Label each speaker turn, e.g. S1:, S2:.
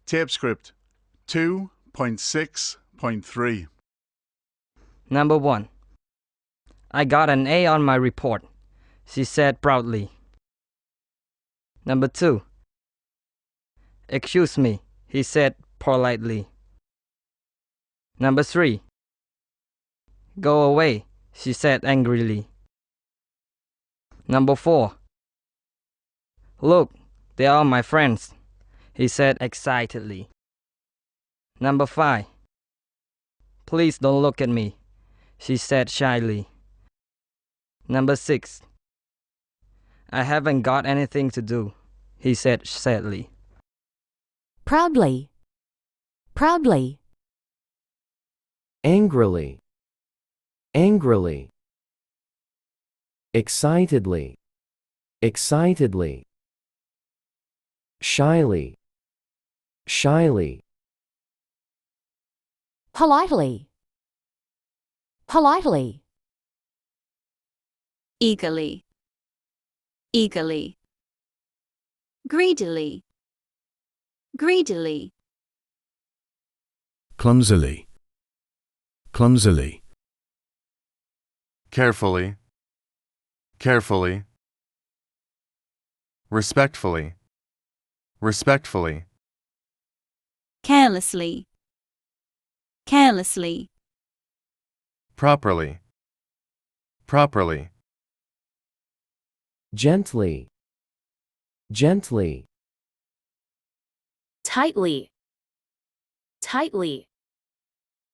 S1: Tapescript 2.6.3.
S2: Number 1. I got an A on my report, she said proudly. Number 2. Excuse me, he said politely. Number 3. Go away, she said angrily. Number 4. Look, they are my friends, he said excitedly. Number 5. Please don't look at me, she said shyly. Number 6. I haven't got anything to do, he said sadly.
S3: Proudly. Proudly.
S4: Angrily. Angrily. Excitedly. Excitedly. Shyly. Shyly.
S3: Politely. Politely.
S5: Eagerly. Eagerly. Greedily. Greedily.
S6: Clumsily. Clumsily.
S7: Carefully. Carefully. Respectfully. Respectfully.
S5: Carelessly. Carelessly.
S7: Properly. Properly.
S4: Gently. Gently.
S3: Tightly. Tightly.